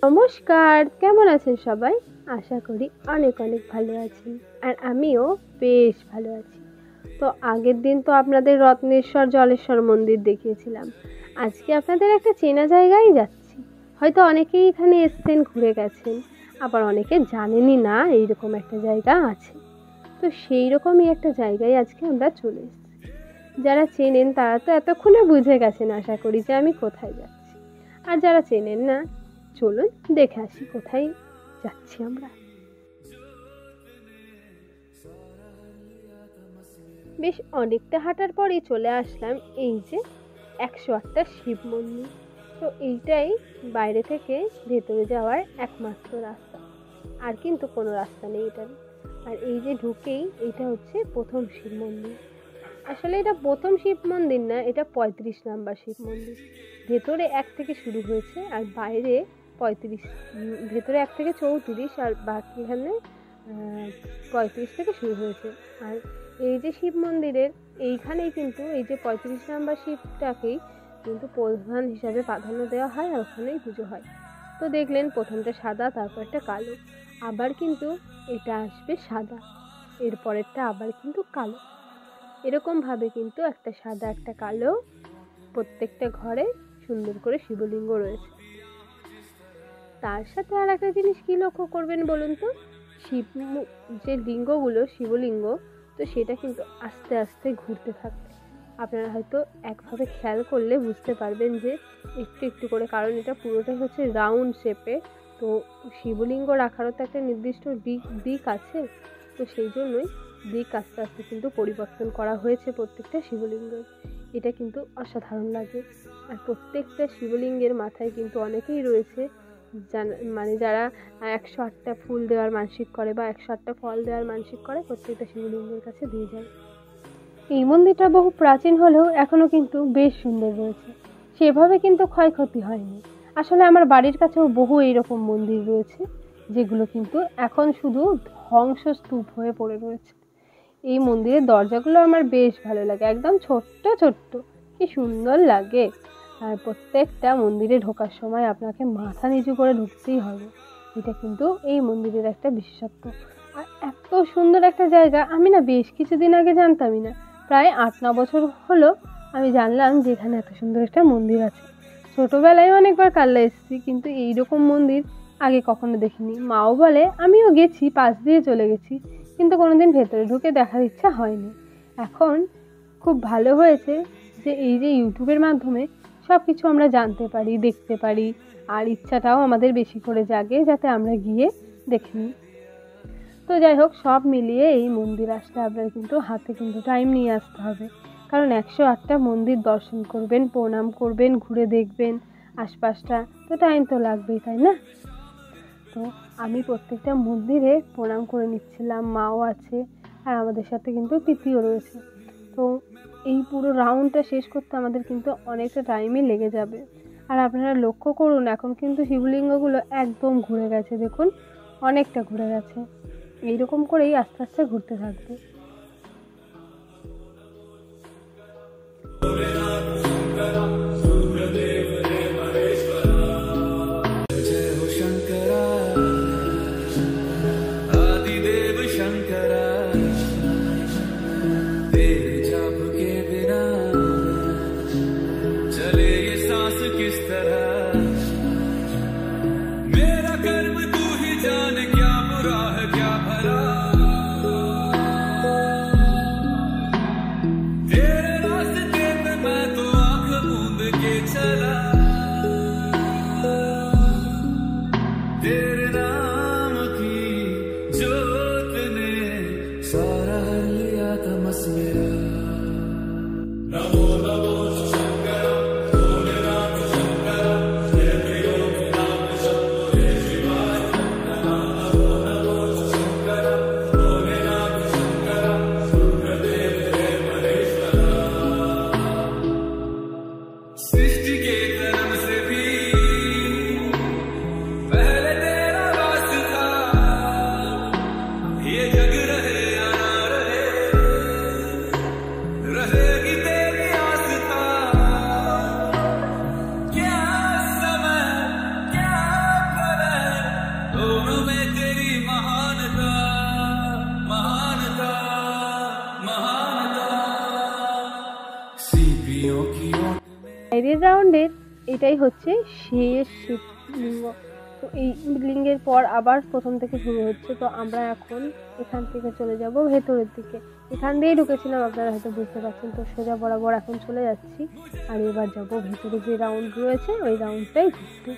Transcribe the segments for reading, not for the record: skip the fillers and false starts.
নমস্কার, কেমন আছেন সবাই? আশা করি অনেক অনেক ভালো আছেন, আর আমিও বেশ ভালো আছি। তো আগের দিন তো আপনাদের রত্নেশ্বর জলেশ্বর মন্দির দেখিয়েছিলাম। আজকে আপনাদের একটা চেনা জায়গায় যাচ্ছি। হয়তো অনেকেই এখানে এসছেন, ঘুরে গেছেন, আবার অনেকে জানেনই না এইরকম একটা জায়গা আছে। তো সেই রকমই একটা জায়গায় আজকে আমরা চলে এসেছি। যারা চেনেন তারা তো এতক্ষণে বুঝে গেছেন আশা করি যে আমি কোথায় যাচ্ছি। আর যারা চেনেন না, চলুন দেখে আসি কোথায় যাচ্ছি আমরা। বেশ অনেকটা হাঁটার পরেই চলে আসলাম এই যে 108টা শিব মন্দির। তো এইটাই বাইরে থেকে ভেতরে যাওয়ার একমাত্র রাস্তা, আর কিন্তু কোনো রাস্তা নেই এটার। আর এই যে ঢুকেই এটা হচ্ছে প্রথম শিব মন্দির। আসলে এটা প্রথম শিব মন্দির না, এটা 35 নাম্বার শিব মন্দির। ভেতরে 1 থেকে শুরু হয়েছে আর বাইরে 35, ভেতরে 1 থেকে 34 আর বাকি এখানে 35 থেকে শুরু হয়েছে। আর এই যে শিব মন্দিরের এইখানেই কিন্তু এই যে 35 নাম্বার শিবটাকেই কিন্তু প্রধান হিসাবে প্রাধান্য দেওয়া হয়, আর ওখানেই পুজো হয়। তো দেখলেন প্রথমটা সাদা, তারপরটা কালো, আবার কিন্তু এটা আসবে সাদা, এরপরেরটা আবার কিন্তু কালো। এরকমভাবে কিন্তু একটা সাদা একটা কালো প্রত্যেকটা ঘরে সুন্দর করে শিবলিঙ্গ রয়েছে। তার সাথে আর একটা জিনিস কি লক্ষ্য করবেন বলুন তো, শিব যে লিঙ্গগুলো শিবলিঙ্গ, তো সেটা কিন্তু আস্তে আস্তে ঘুরতে থাকবে। আপনারা হয়তো একভাবে খেয়াল করলে বুঝতে পারবেন যে একটু একটু করে, কারণ এটা পুরোটাই হচ্ছে রাউন্ড শেপে। তো শিবলিঙ্গ রাখারও তো একটা নির্দিষ্ট দিক আছে, তো সেই জন্যই দিক আস্তে আস্তে কিন্তু পরিবর্তন করা হয়েছে প্রত্যেকটা শিবলিঙ্গের। এটা কিন্তু অসাধারণ লাগে। আর প্রত্যেকটা শিবলিঙ্গের মাথায় কিন্তু অনেকেই রয়েছে মানে যারা 108টা ফুল দেওয়ার মানসিক করে বা 108টা ফল দেওয়ার মানসিক করে, প্রত্যেকটা শিবলিঙ্গের কাছে দিয়ে যায়। এই মন্দিরটা বহু প্রাচীন হলেও এখনো কিন্তু বেশ সুন্দর রয়েছে, সেভাবে কিন্তু ক্ষয়ক্ষতি হয়নি। আসলে আমার বাড়ির কাছেও বহু এইরকম মন্দির রয়েছে যেগুলো কিন্তু এখন শুধু ধ্বংসস্তূপ হয়ে পড়ে রয়েছে। এই মন্দিরের দরজাগুলো আমার বেশ ভালো লাগে, একদম ছোট্ট ছোট্ট, কি সুন্দর লাগে। আর প্রত্যেকটা মন্দিরে ঢোকার সময় আপনাকে মাথা নিচু করে ঢুকতেই হবে, এটা কিন্তু এই মন্দিরের একটা বিশেষত্ব। আর এত সুন্দর একটা জায়গা আমি না বেশ কিছুদিন আগে জানতামই না, প্রায় 8-9 বছর হলো আমি জানলাম যে এখানে এত সুন্দর একটা মন্দির আছে। ছোটোবেলায় অনেকবার কাল্লা এসেছি, কিন্তু এইরকম মন্দির আগে কখনো দেখিনি। মাও বলে, আমিও গেছি, পাশ দিয়ে চলে গেছি, কিন্তু কোনোদিন ভেতরে ঢুকে দেখার ইচ্ছা হয়নি। এখন খুব ভালো হয়েছে যে এই যে ইউটিউবের মাধ্যমে সব কিছু আমরা জানতে পারি, দেখতে পারি, আর ইচ্ছাটাও আমাদের বেশি করে জাগে যাতে আমরা গিয়ে দেখে নিই। তো যাই হোক, সব মিলিয়ে এই মন্দির আসলে আপনার কিন্তু হাতে কিন্তু টাইম নিয়ে আসতে হবে, কারণ 108টা মন্দির দর্শন করবেন, প্রণাম করবেন, ঘুরে দেখবেন আশপাশটা, তো টাইম তো লাগবেই, তাই না? তো আমি প্রত্যেকটা মন্দিরে প্রণাম করে নিচ্ছিলাম, মাও আছে আর আমাদের সাথে কিন্তু তিথিও রয়েছে। তো এই পুরো রাউন্ডটা শেষ করতে আমাদের কিন্তু অনেকটা টাইমই লেগে যাবে। আর আপনারা লক্ষ্য করুন, এখন কিন্তু শিবলিঙ্গগুলো একদম ঘুরে গেছে, দেখুন অনেকটা ঘুরে গেছে। এইরকম করেই আস্তে আস্তে ঘুরতে থাকবে। আগের রাউন্ডের এটাই হচ্ছে শেষ শিবলিঙ্গ। তো এই লিঙ্গের পর আবার প্রথম থেকে শুরু হচ্ছে। তো আমরা এখন এখান থেকে চলে যাব ভেতরের দিকে। এখান দিয়েই ঢুকেছিলাম, আপনারা হয়তো বুঝতে পারছেন। তো সোজা বরাবর এখন চলে যাচ্ছি, আর এবার যাব ভেতরে যে রাউন্ড রয়েছে ওই রাউন্ডটাই ঘুরতে।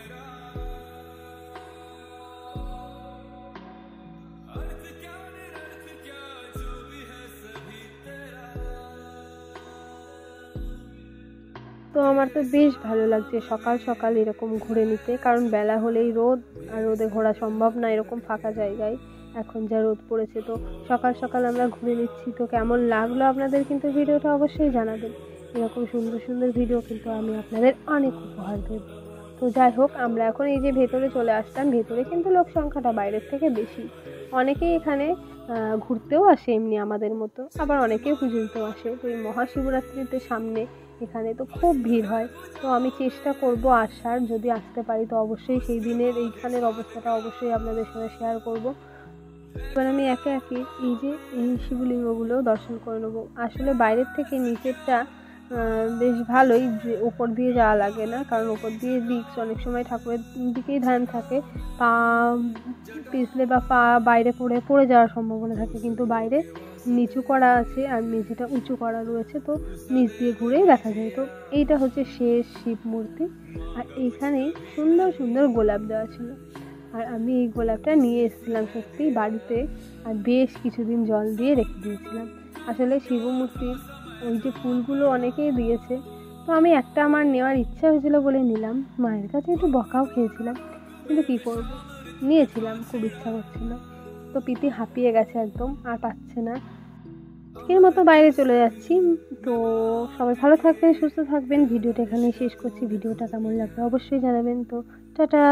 তো আমার তো বেশ ভালো লাগছে সকাল সকাল এরকম ঘুরে নিতে, কারণ বেলা হলেই রোদ, আর রোদে ঘোরা সম্ভব না এরকম ফাঁকা জায়গায়। এখন যা রোদ পড়েছে, তো সকাল সকাল আমরা ঘুরে নিচ্ছি। তো কেমন লাগলো আপনাদের কিন্তু ভিডিওটা অবশ্যই জানাবেন। এরকম সুন্দর সুন্দর ভিডিও কিন্তু আমি আপনাদের অনেক উপহার দেব। তো যাই হোক, আমরা এখন এই যে ভেতরে চলে আসলাম। ভেতরে কিন্তু লোক সংখ্যাটা বাইরের থেকে বেশি। অনেকেই এখানে ঘুরতেও আসে এমনি আমাদের মতো, আবার অনেকেই পুজো দিতেও আসে। তো এই মহাশিবরাত্রিতে সামনে এখানে তো খুব ভিড় হয়। তো আমি চেষ্টা করব আসার, যদি আসতে পারি তো অবশ্যই সেই দিনের এইখানের অবস্থাটা অবশ্যই আপনাদের সাথে শেয়ার করব। এবার আমি একে একে এই যে এই শিবলিঙ্গগুলো দর্শন করে নেবো। আসলে বাইরের থেকে নিচেরটা বেশ ভালোই, যে ওপর দিয়ে যাওয়া লাগে না, কারণ ওপর দিয়ে রিস্ক, অনেক সময় ঠাকুরের দিকেই ধ্যান থাকে, পা পিছলে বা পা বাইরে পড়ে যাওয়ার সম্ভাবনা থাকে। কিন্তু বাইরে নিচু করা আছে আর মেঝেটা উঁচু করা রয়েছে, তো নিচ দিয়ে ঘুরেই দেখা যায়। তো এইটা হচ্ছে শেষ শিব মূর্তি, আর এইখানেই সুন্দর সুন্দর গোলাপ দেওয়া ছিল। আর আমি এই গোলাপটা নিয়ে এসেছিলাম সত্যি বাড়িতে, আর বেশ কিছুদিন জল দিয়ে রেখে দিয়েছিলাম। আসলে শিব মূর্তির ওই যে ফুলগুলো অনেকেই দিয়েছে, তো আমি একটা আমার নেওয়ার ইচ্ছা হয়েছিল বলে নিলাম। মায়ের কাছে একটু বকাও খেয়েছিলাম, কিন্তু কী করব, নিয়েছিলাম, খুব ইচ্ছা করছিল। তো পিতি হাঁপিয়ে গেছে একদম, আর পাচ্ছে না। আজকের মতো বাইরে চলে যাচ্ছি। তো সবাই ভালো থাকবেন, সুস্থ থাকবেন। ভিডিওটা এখানেই শেষ করছি। ভিডিওটা কেমন লাগবে অবশ্যই জানাবেন। তো টাটা।